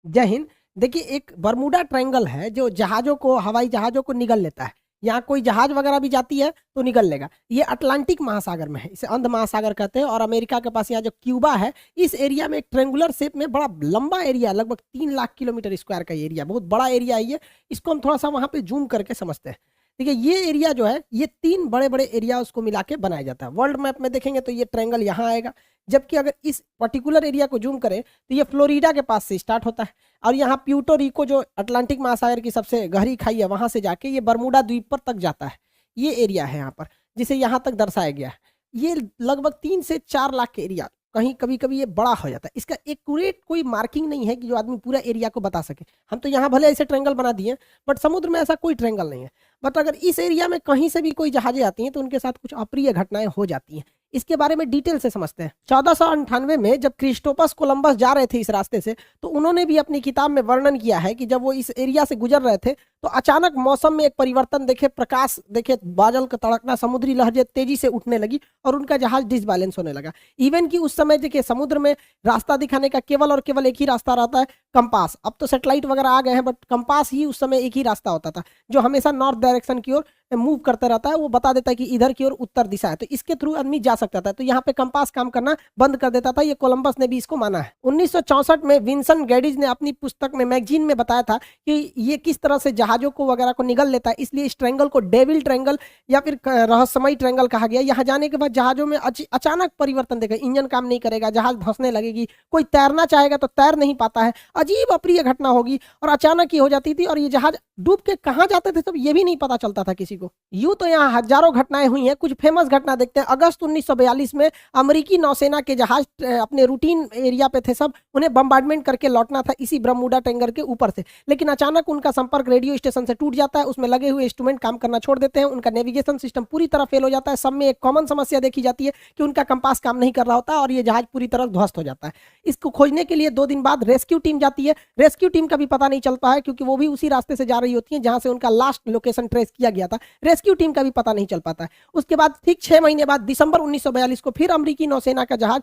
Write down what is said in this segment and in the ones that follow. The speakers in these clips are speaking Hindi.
जय हिंद। देखिए, एक बरमूडा ट्रायंगल है जो जहाज़ों को, हवाई जहाज़ों को निगल लेता है। यहाँ कोई जहाज़ वगैरह भी जाती है तो निगल लेगा। ये अटलांटिक महासागर में है, इसे अंध महासागर कहते हैं। और अमेरिका के पास यहाँ जो क्यूबा है, इस एरिया में एक ट्रायंगुलर शेप में बड़ा लंबा एरिया, लगभग 3 लाख किलोमीटर स्क्वायर का एरिया, बहुत बड़ा एरिया है ये। इसको हम थोड़ा सा वहाँ पे जूम करके समझते हैं। देखिए, ये एरिया जो है, ये 3 बड़े-बड़े एरिया उसको मिला के बनाया जाता है। वर्ल्ड मैप में देखेंगे तो ये ट्रायंगल यहाँ आएगा। जबकि अगर इस पर्टिकुलर एरिया को जूम करें तो ये फ्लोरिडा के पास से स्टार्ट होता है और यहाँ प्यूर्टो रिको, जो अटलांटिक महासागर की सबसे गहरी खाई है, वहां से जाके ये बरमूडा द्वीप पर तक जाता है। ये एरिया है यहाँ पर, जिसे यहाँ तक दर्शाया गया है। ये लगभग 3 से 4 लाख के एरिया, कहीं कभी कभी ये बड़ा हो जाता है। इसका एक्यूरेट कोई मार्किंग नहीं है कि जो आदमी पूरा एरिया को बता सके। हम तो यहाँ भले ऐसे ट्रायंगल बना दिए, बट समुद्र में ऐसा कोई ट्रायंगल नहीं है। बट अगर इस एरिया में कहीं से भी कोई जहाजें आती हैं तो उनके साथ कुछ अप्रिय घटनाएं हो जाती हैं। इसके बारे में डिटेल से समझते हैं। 1498 में जब क्रिस्टोफर कोलंबस जा रहे थे इस रास्ते से, तो उन्होंने भी अपनी किताब में वर्णन किया है कि जब वो इस एरिया से गुजर रहे थे तो अचानक मौसम में एक परिवर्तन देखे, प्रकाश देखे, बादल का तड़कना, समुद्री लहरें तेजी से उठने लगी और उनका जहाज डिसबैलेंस होने लगा। इवन कि उस समय देखिए, समुद्र में रास्ता दिखाने का केवल और केवल एक ही रास्ता रहता है, कंपास। अब तो सैटेलाइट वगैरह आ गए हैं, बट कंपास ही उस समय एक ही रास्ता होता था जो हमेशा नॉर्थ डायरेक्शन की ओर मूव करता रहता है। वो बता देता है कि इधर की ओर उत्तर दिशा है, तो इसके थ्रू आदमी जा सकता था। तो यहाँ पे कंपास काम करना बंद कर देता था। ये कोलंबस ने भी इसको माना है। 1964 में विंसेंट गैडिज ने अपनी पुस्तक में, मैगजीन में बताया था कि ये किस तरह से जहाजों को वगैरह को निगल लेता है। इसलिए इस ट्रायंगल को डेविल ट्रायंगल या फिर रहस्यमय ट्रायंगल कहा गया। यहाँ जाने के बाद जहाजों में अचानक परिवर्तन देखा, इंजन काम नहीं करेगा, जहाज धंसने लगेगी, कोई तैरना चाहेगा तो तैर नहीं पाता है, अजीब अप्रिय घटना होगी और अचानक ही हो जाती थी। और ये जहाज डूब के कहाँ जाते थे तब ये भी नहीं पता चलता था किसी को। यूं तो यहाँ हजारों घटनाएं हुई हैं। कुछ फेमस घटना देखते हैं। अगस्त 1942 में अमेरिकी नौसेना के जहाज अपने रूटीन एरिया पे थे सब, उन्हें बम्बार्डमेंट करके लौटना था इसी बरमूडा ट्रायंगल के ऊपर से। लेकिन अचानक उनका संपर्क रेडियो स्टेशन से टूट जाता है, उसमें लगे हुए इंस्ट्रूमेंट काम करना छोड़ देते हैं, उनका नेविगेशन सिस्टम पूरी तरह फेल हो जाता है। सब में एक कॉमन समस्या देखी जाती है कि उनका कंपास काम नहीं कर रहा होता और ये जहाज पूरी तरह ध्वस्त हो जाता है। इसको खोजने के लिए 2 दिन बाद रेस्क्यू टीम जाती है। रेस्क्यू टीम का भी पता नहीं चलता है क्योंकि वो भी उसी रास्ते से जा रही होती है जहां से उनका लास्ट लोकेशन ट्रेस किया गया था। रेस्क्यू टीम का भी पता नहीं चल पाता है। उसके बाद ठीक 6 महीने बाद दिसंबर 1942 को फिर अमेरिकी नौसेना का जहाज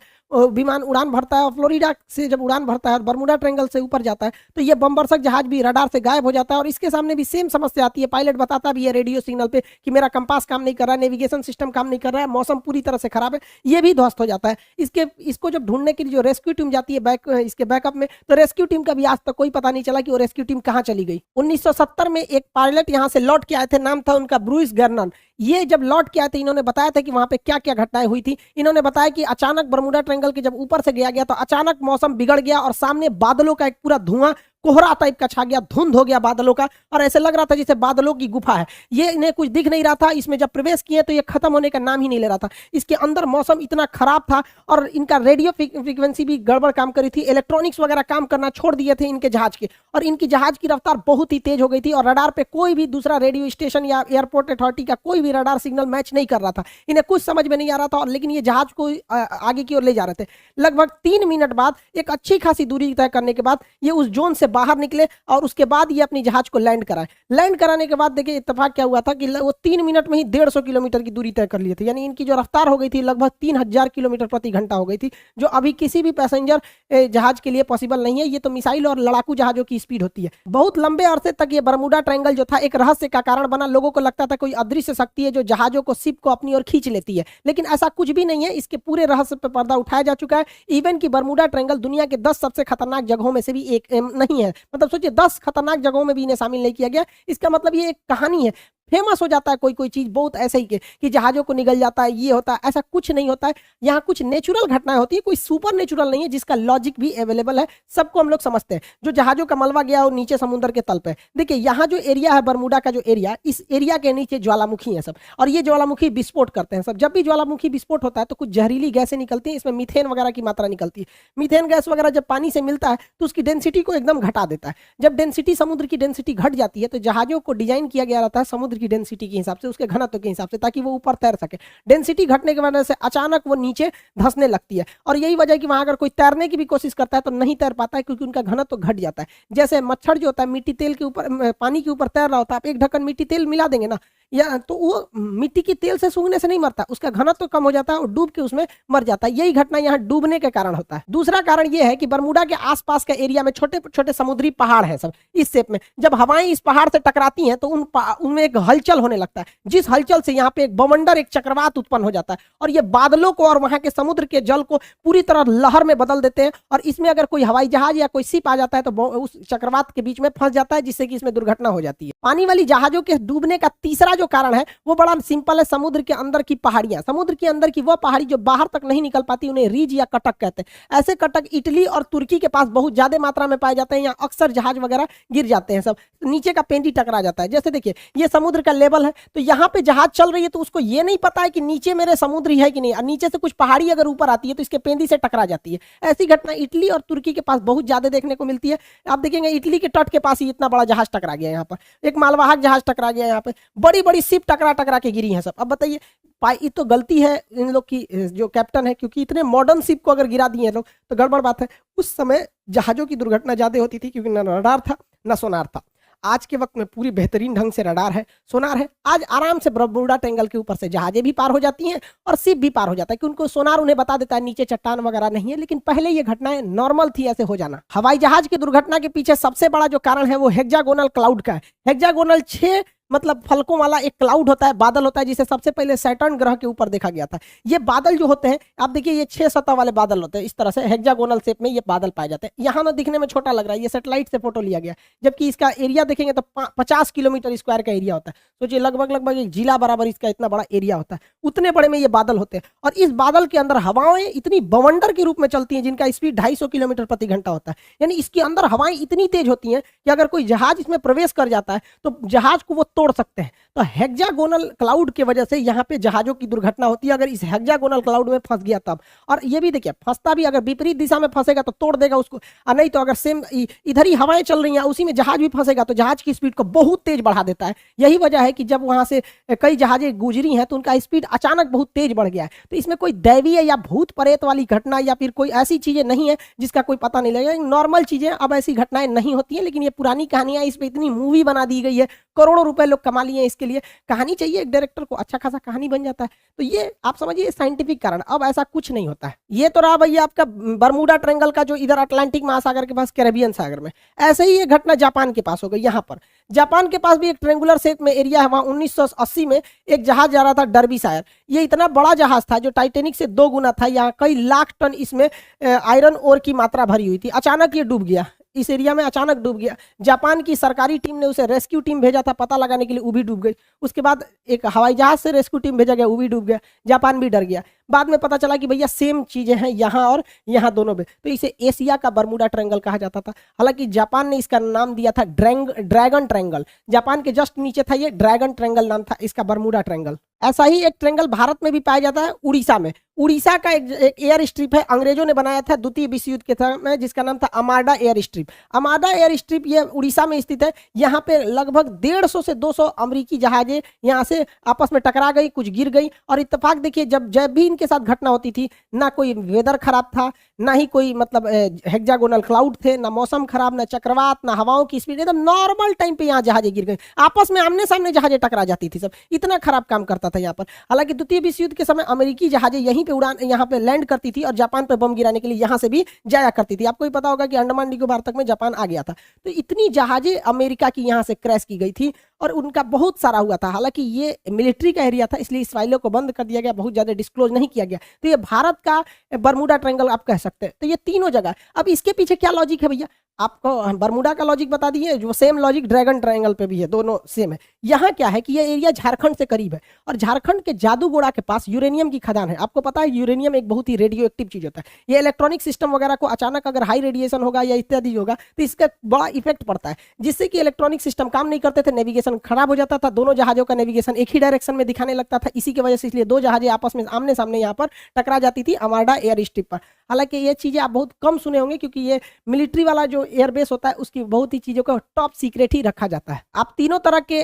विमान उड़ान भरता है और फ्लोरिडा से जब उड़ान भरता है और बरमूडा ट्रायंगल से ऊपर जाता है तो ये बमबरसक जहाज भी रडार से गायब हो जाता है। और इसके सामने भी सेम समस्या आती है। पायलट बताता भी है रेडियो सिग्नल पे कि मेरा कंपास काम नहीं कर रहा है, नेविगेशन सिस्टम काम नहीं कर रहा है, मौसम पूरी तरह से खराब है। ये भी ध्वस्त हो जाता है। इसको जब ढूंढने के लिए जो रेस्क्यू टीम जाती है इसके बैकअप में, तो रेस्क्यू टीम का भी आज तक कोई पता नहीं चला कि वो रेस्क्यू टीम कहाँ चली गई। 1970 में एक पायलट यहाँ से लौट के आए थे, नाम था उनका ब्रूइस गर्नन। ये जब लौट के आए थे, इन्होंने बताया था कि वहां पे क्या क्या घटनाएं हुई थी। इन्होंने बताया कि अचानक बरमूडा ट्रायंगल के जब ऊपर से गया तो अचानक मौसम बिगड़ गया और सामने बादलों का एक पूरा धुआं, कोहरा टाइप का छा गया, धुंध हो गया बादलों का, और ऐसे लग रहा था जैसे बादलों की गुफा है। ये इन्हें कुछ दिख नहीं रहा था। इसमें जब प्रवेश किए तो ये खत्म होने का नाम ही नहीं ले रहा था। इसके अंदर मौसम इतना खराब था और इनका रेडियो फ्रीक्वेंसी भी गड़बड़ काम कर रही थी। इलेक्ट्रॉनिक्स वगैरह काम करना छोड़ दिए थे इनके जहाज के, और इनकी जहाज की रफ्तार बहुत ही तेज हो गई थी और रडार पे कोई भी दूसरा रेडियो स्टेशन या एयरपोर्ट अथॉरिटी का कोई भी रडार सिग्नल मैच नहीं कर रहा था। इन्हें कुछ समझ में नहीं आ रहा था। और लेकिन ये जहाज को आगे की ओर ले जा रहे थे। लगभग 3 मिनट बाद, एक अच्छी खासी दूरी तय करने के बाद, ये उस जोन से बाहर निकले और उसके बाद ये अपनी जहाज को लैंड कराए। लैंड कराने के बाद देखिए इत्तेफाक क्या हुआ था कि वो 3 मिनट में ही 150 किलोमीटर की दूरी तय कर लिए थे। यानी इनकी जो रफ्तार हो गई थी लगभग 3000 किलोमीटर प्रति घंटा हो गई थी, जो अभी किसी भी पैसेंजर जहाज के लिए पॉसिबल नहीं है। ये तो मिसाइल और लड़ाकू जहाजों की स्पीड होती है। बहुत लंबे अरसे तक ये बरमूडा ट्रायंगल जो था एक रहस्य का कारण बना। लोगों को लगता था कोई अदृश्य शक्ति है जो जहाजों को, शिप को अपनी ओर खींच लेती है, लेकिन ऐसा कुछ भी नहीं है। इसके पूरे रहस्य पर पर्दा उठाया जा चुका है। इवन की बरमूडा ट्रायंगल दुनिया के 10 सबसे खतरनाक जगहों में से भी एक नहीं है। मतलब सोचिए, 10 खतरनाक जगहों में भी इन्हें शामिल नहीं किया गया। इसका मतलब ये एक कहानी है। फेमस हो जाता है कोई चीज बहुत ऐसे ही कि जहाजों को निगल जाता है, ये होता है, ऐसा कुछ नहीं होता है। यहाँ कुछ नेचुरल घटनाएं होती है, कोई सुपर नेचुरल नहीं है, जिसका लॉजिक भी अवेलेबल है, सबको हम लोग समझते हैं। जो जहाजों का मलबा गया वो नीचे समुद्र के तल पे। देखिए, यहाँ जो एरिया है बरमूडा का, जो एरिया, इस एरिया के नीचे ज्वालामुखी है सब, और ये ज्वालामुखी विस्फोट करते हैं सब। जब भी ज्वालामुखी विस्फोट होता है तो कुछ जहरीली गैसें निकलती हैं। इसमें मीथेन वगैरह की मात्रा निकलती है। मीथेन गैस वगैरह जब पानी से मिलता है तो उसकी डेंसिटी को एकदम घटा देता है। जब डेंसिटी, समुद्र की डेंसिटी घट जाती है, तो जहाजों को डिजाइन किया गया रहता है समुद्र की डेंसिटी के हिसाब से, उसके घनत्व के हिसाब से, ताकि वो ऊपर तैर सके। डेंसिटी घटने की वजह से अचानक वो नीचे धंसने लगती है, और यही वजह है कि वहां अगर कोई तैरने की भी कोशिश करता है तो नहीं तैर पाता है, क्योंकि उनका घनत्व घट जाता है। जैसे मच्छर जो होता है मिट्टी तेल के ऊपर, पानी के ऊपर तैर रहा होता है, आप एक ढक्कन मिट्टी तेल मिला देंगे ना, या तो वो मिट्टी की तेल से सूंघने से नहीं मरता, उसका घनत्व तो कम हो जाता है और डूब के उसमें मर जाता है। यही घटना यहाँ डूबने के कारण होता है। दूसरा कारण ये है कि बरमूडा के आसपास के एरिया में छोटे छोटे समुद्री पहाड़ हैं सब इस शेप में। जब हवाएं इस पहाड़ से टकराती हैं तो उनमें एक हलचल होने लगता है, जिस हलचल से यहाँ पे एक बवंडर, एक चक्रवात उत्पन्न हो जाता है और ये बादलों को और वहां के समुद्र के जल को पूरी तरह लहर में बदल देते हैं। और इसमें अगर कोई हवाई जहाज या कोई शिप आ जाता है तो उस चक्रवात के बीच में फंस जाता है, जिससे कि इसमें दुर्घटना हो जाती है। पानी वाली जहाजों के डूबने का तीसरा जो कारण है वो बड़ा सिंपल है, समुद्र के अंदर की पहाड़ियां। समुद्र के अंदर की वो पहाड़ी जो बाहर तक नहीं निकल पाती उन्हें रीज या कटक कहते हैं। ऐसे कटक इटली और तुर्की के पास बहुत ज्यादा मात्रा में पाए जाते हैं। यहाँ अक्सर जहाज वगैरह गिर जाते हैं, सब नीचे का पेंडी टकरा जाता है। जैसे देखिए ये समुद्र का लेवल है, तो यहाँ पे जहाज चल रही है तो उसको ये नहीं पता है कि नीचे मेरे समुद्र है कि नहीं, और नीचे से कुछ पहाड़ी अगर ऊपर आती है तो इसके पेंदी से टकरा जाती है। ऐसी घटना इटली और तुर्की के पास बहुत ज्यादा देखने को मिलती है। आप देखेंगे इटली के तट के पास ही इतना बड़ा जहाज टकरा गया, यहाँ पर एक मालवाहक जहाज टकरा गया, यहाँ पे बड़ी बड़ी शिप टकरा टकरा के गिरी है सब। अब बताइए ये तो गलती है इन लोग की, जो कैप्टन है, क्योंकि इतने मॉडर्न शिप को अगर गिरा दिए लोग तो गड़बड़ बात है। उस समय जहाजों की दुर्घटना ज्यादा होती थी क्योंकि न रडार था न सोनार था। आज के वक्त में पूरी बेहतरीन ढंग से रडार है, सोनार है। आज आराम से बरमूडा ट्रायंगल के ऊपर से जहाजें भी पार हो जाती हैं और शिप भी पार हो जाता है, क्योंकि उनको सोनार उन्हें बता देता है नीचे चट्टान वगैरह नहीं है। लेकिन पहले ये घटनाएं नॉर्मल थी ऐसे हो जाना। हवाई जहाज की दुर्घटना के पीछे सबसे बड़ा जो कारण है वो हेक्सागोनल क्लाउड का है। हेक्सागोनल 6 मतलब फलकों वाला एक क्लाउड होता है, बादल होता है, जिसे सबसे पहले सैटर्न ग्रह के ऊपर देखा गया था। ये बादल जो होते हैं आप देखिए ये 6 सतह वाले बादल होते हैं, इस तरह से हेक्सागोनल शेप में ये बादल पाए जाते हैं। यहाँ ना दिखने में छोटा लग रहा है, ये सैटेलाइट से फोटो लिया गया, जबकि इसका एरिया देखेंगे तो 50 किलोमीटर स्क्वायर का एरिया होता है। सोचिए लगभग एक जिला बराबर इसका इतना बड़ा एरिया होता है, उतने बड़े में ये बादल होते हैं। और इस बादल के अंदर हवाएं इतनी बवंडर के रूप में चलती हैं जिनका स्पीड 250 किलोमीटर प्रति घंटा होता है। यानी इसके अंदर हवाएं इतनी तेज होती हैं कि अगर कोई जहाज इसमें प्रवेश कर जाता है तो जहाज को वो तोड़ सकते हैं। तो हेक्सागोनल क्लाउड की वजह से यहाँ पे जहाजों की दुर्घटना होती है, अगर इस हेक्सागोनल क्लाउड में फंस गया तब। और ये भी देखिए फंसता भी, अगर विपरीत दिशा में फंसेगा तो तोड़ देगा उसको, और नहीं तो अगर सेम इधर ही हवाएं चल रही हैं उसी में जहाज भी फंसेगा तो जहाज की स्पीड को बहुत तेज बढ़ा देता है। यही वजह है कि जब वहां से कई जहाजें गुजरी हैं तो उनका स्पीड अचानक बहुत तेज बढ़ गया है। तो इसमें कोई दैवीय या भूत प्रेत वाली घटना या फिर कोई ऐसी चीजें नहीं है जिसका कोई पता नहीं लगेगा। नॉर्मल चीजें, अब ऐसी घटनाएं नहीं होती है। लेकिन ये पुरानी कहानियां, इस पर इतनी मूवी बना दी गई है, करोड़ों रुपए लोग कमा लिए इसके लिए। कहानी चाहिए एक डायरेक्टर को, अच्छा खासा कहानी बन जाता है। तो ये आप समझिए साइंटिफिक कारण। अब ऐसा कुछ नहीं होता है। ये तो रहा भैया आपका बरमूडा ट्रायंगल का, जो इधर अटलांटिक महासागर के पास कैरेबियन सागर में। ऐसे ही ये घटना जापान के पास हो गई। यहाँ पर जापान के पास भी एक ट्रायंगुलर शेप में एरिया है, वहां 1980 में एक जहाज जा रहा था डर्बीशायर। ये इतना बड़ा जहाज था जो टाइटेनिक से 2 गुना था। यहाँ कई लाख टन इसमें आयरन ओर की मात्रा भरी हुई थी। अचानक ये डूब गया, इस एरिया में अचानक डूब गया। जापान की सरकारी टीम ने उसे रेस्क्यू टीम भेजा था पता लगाने के लिए, वो भी डूब गई। उसके बाद एक हवाई जहाज से रेस्क्यू टीम भेजा गया, वो भी डूब गया। जापान भी डर गया। बाद में पता चला कि भैया सेम चीजें हैं यहाँ और यहाँ दोनों में, तो इसे एशिया का बरमूडा ट्रायंगल कहा जाता था। हालांकि जापान ने इसका नाम दिया था ड्रैगन ट्रायंगल। जापान के जस्ट नीचे था ये ड्रैगन ट्रायंगल नाम था इसका, बरमूडा ट्रायंगल। ऐसा ही एक ट्रायंगल भारत में भी पाया जाता है, उड़ीसा में। उड़ीसा का एक एयर स्ट्रिप है, अंग्रेजों ने बनाया था द्वितीय विश्व युद्ध के समय, जिसका नाम था अमाडा एयर स्ट्रिप। अमाडा एयर स्ट्रिप ये उड़ीसा में स्थित है। यहाँ पे लगभग 150 से 200 अमेरिकी जहाजें यहाँ से आपस में टकरा गई, कुछ गिर गई। और इत्तेफाक देखिए जब भी इनके साथ घटना होती थी, ना कोई वेदर खराब था, ना ही कोई मतलब हेक्सागोनल क्लाउड थे, ना मौसम खराब, ना चक्रवात, ना हवाओं की स्पीड, एकदम नॉर्मल टाइम पे यहाँ जहाजें गिर गई। आपस में आमने सामने जहाजें टकरा जाती थी सब, इतना खराब काम करता था यहाँ पर। हालांकि द्वितीय विश्व युद्ध के समय अमेरिकी जहाजें यहीं पे उड़ान, यहाँ पे लैंड करती थी और जापान पे बम गिराने के लिए यहाँ से भी जाया करती थी। आपको भी पता होगा कि अंडमान निकोबार तक में जापान आ गया था। तो इतनी जहाजें अमेरिका की यहाँ से क्रैश की गई थी और उनका बहुत सारा हुआ था। हालांकि ये मिलिट्री का एरिया था, इसलिए इस फाइलों को बंद कर दिया गया, बहुत ज्यादा डिस्क्लोज नहीं किया गया। तो ये भारत का बरमूडा ट्रायंगल आप कह सकते हैं। तो ये तीनों जगह, अब इसके पीछे क्या लॉजिक है भैया, आपको बरमूडा का लॉजिक बता दिए, जो सेम लॉजिक ड्रैगन ट्रायंगल पे भी है, दोनों सेम है। यहाँ क्या है कि ये एरिया झारखंड से करीब है और झारखंड के जादूगोड़ा के पास यूरेनियम की खदान है। आपको पता है यूरेनियम एक बहुत ही रेडियो एक्टिव चीज होता है। ये इलेक्ट्रॉनिक सिस्टम वगैरह को अचानक अगर हाई रेडिएशन होगा या इत्यादि होगा तो इसका बड़ा इफेक्ट पड़ता है, जिससे कि इलेक्ट्रॉनिक सिस्टम काम नहीं करते थे, नेविगेशन खराब हो जाता था, दोनों जहाजों का नेविगेशन एक ही डायरेक्शन में दिखाने लगता था। इसी की वजह से इसलिए दो जहाजें आपस में आमने सामने यहाँ पर टकरा जाती थी अमाडा एयर स्ट्रिप पर। हालांकि ये चीजें आप बहुत कम सुने होंगे क्योंकि ये मिलिट्री वाला जो एयरबेस होता है उसकी बहुत ही चीजों को टॉप सीक्रेट ही रखा जाता है। आप तीनों तरह के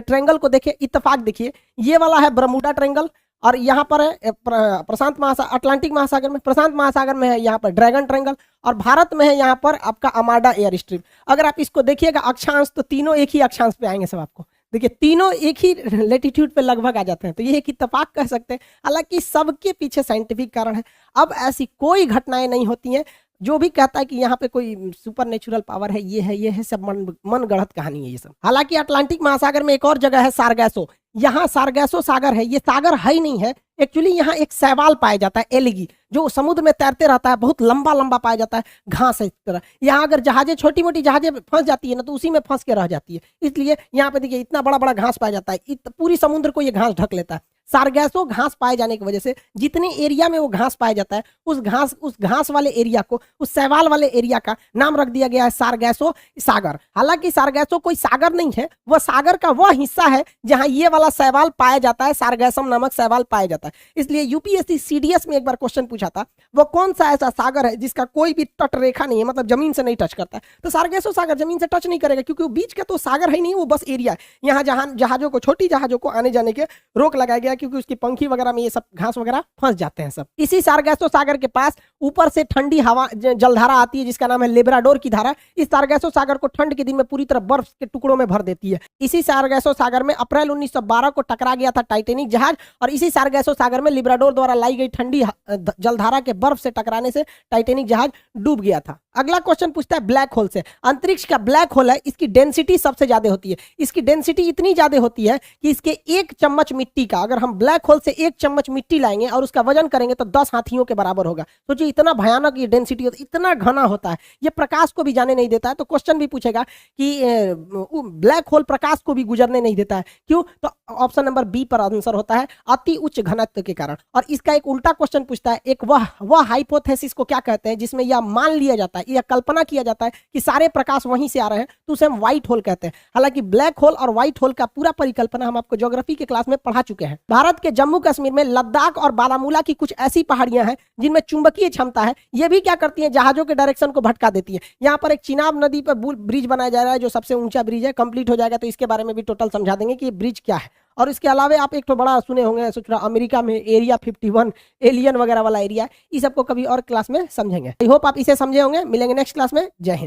ट्रायंगल को देखिए, इत्तेफाक देखिए, ये वाला है बरमूडा ट्रायंगल और यहाँ पर है प्रशांत महासागर, अटलांटिक महासागर में, प्रशांत महासागर में है यहाँ पर ड्रैगन ट्रायंगल और भारत में है यहाँ पर आपका अमाडा एयर स्ट्रिप। अगर आप इसको देखिएगा अक्षांश, तो तीनों एक ही अक्षांश पे आएंगे सब आपको। देखिए तीनों एक ही लेटीट्यूड पे लगभग आ जाते हैं, तो ये एक इत्तेफाक कह सकते हैं। हालांकि सबके पीछे साइंटिफिक कारण है। अब ऐसी कोई घटनाएं नहीं होती हैं। जो भी कहता है कि यहाँ पे कोई सुपर नेचुरल पावर है, ये है, सब मन गढ़ंत कहानी है ये सब। हालांकि अटलांटिक महासागर में एक और जगह है सारगैसो, यहाँ सारगैसो सागर है। ये सागर है ही नहीं है एक्चुअली, यहाँ एक शैवाल पाया जाता है, एलगी, जो समुद्र में तैरते रहता है, बहुत लंबा लंबा पाया जाता है, घास है इस तरह। यहाँ अगर जहाजें, छोटी मोटी जहाजें फंस जाती है ना, तो उसी में फंस के रह जाती है। इसलिए यहाँ पे देखिए इतना बड़ा बड़ा घास पाया जाता है, पूरी समुद्र को ये घास ढक लेता है। सारगैसो घास पाए जाने की वजह से जितने एरिया में वो घास पाया जाता है, उस घास वाले एरिया को, उस शैवाल वाले एरिया का नाम रख दिया गया है सारगैसो सागर। हालांकि सारगैसो कोई सागर नहीं है, वह सागर का वह हिस्सा है जहां ये वाला शैवाल पाया जाता है, सारगैसम नामक शैवाल पाया जाता है। इसलिए यूपीएससी सीडीएस में एक बार क्वेश्चन पूछा था, वो कौन सा ऐसा सागर है जिसका कोई भी तट रेखा नहीं है, मतलब जमीन से नहीं टच करता है। तो सारगैसो सागर जमीन से टच नहीं करेगा, क्योंकि वो बीच का तो सागर है नहीं, वो बस एरिया है। यहाँ जहां जहाजों को, छोटी जहाजों को आने जाने के रोक लगाया गया, क्योंकि उसकी पंखी वगैरह में ये सब घास वगैरह फंस जाते हैं सब। इसी सारगैसो सागर के पास ऊपर से ठंडी हवा जलधारा आती है, जिसका नाम है लेब्राडोर की धारा। इस सारगैसो सागर को ठंड के दिन में पूरी तरह बर्फ के टुकड़ों में भर देती है। इसी सारगैसो सागर में अप्रैल 1912 को टकरा गया था टाइटेनिक जहाज, और इसी सारगैसो सागर में लिब्राडोर द्वारा लाई गई ठंडी जलधारा के बर्फ से टकराने से टाइटेनिक जहाज डूब गया था। अगला क्वेश्चन पूछता है ब्लैक होल से। अंतरिक्ष का ब्लैक होल है, इसकी डेंसिटी सबसे ज्यादा होती है। इसकी डेंसिटी इतनी ज्यादा होती है कि इसके एक चम्मच मिट्टी का, अगर हम ब्लैक होल से एक चम्मच मिट्टी लाएंगे और उसका वजन करेंगे तो 10 हाथियों के बराबर होगा। सोचिए इतना भयानक ये डेंसिटी होता है, इतना घना होता है, ये प्रकाश को भी जाने नहीं देता है। तो क्वेश्चन भी पूछेगा कि ब्लैक होल प्रकाश को भी गुजरने नहीं देता है, क्यों? तो ऑप्शन नंबर बी पर आंसर होता है, अति उच्च घनत्व के कारण। और इसका एक उल्टा क्वेश्चन पूछता है, एक वह हाइपोथेसिस को क्या कहते हैं जिसमें यह मान लिया जाता है, यह कल्पना किया जाता है कि सारे प्रकाश वहीं से आ रहे हैं, तो उसे हम व्हाइट होल कहते हैं। हालांकि ब्लैक होल और व्हाइट होल का पूरा परिकल्पना हम आपको ज्योग्राफी के क्लास में पढ़ा चुके हैं। भारत के जम्मू कश्मीर में लद्दाख और बारामूला की कुछ ऐसी पहाड़ियां हैं जिनमें चुंबकीय क्षमता है। ये भी क्या करती हैं, जहाजों के डायरेक्शन को भटका देती है। यहाँ पर एक चिनाब नदी पर ब्रिज बनाया जा रहा है, जो सबसे ऊंचा ब्रिज है, कंप्लीट हो जाएगा तो इसके बारे में भी टोटल समझा देंगे कि ये ब्रिज क्या है। और इसके अलावा आप एक तो बड़ा सुने होंगे, सोच रहा अमेरिका में एरिया 51 एलियन वगैरह वाला एरिया है, इस सबको कभी और क्लास में समझेंगे। आई होप आप इसे समझे होंगे। मिलेंगे नेक्स्ट क्लास में। जय हिंद।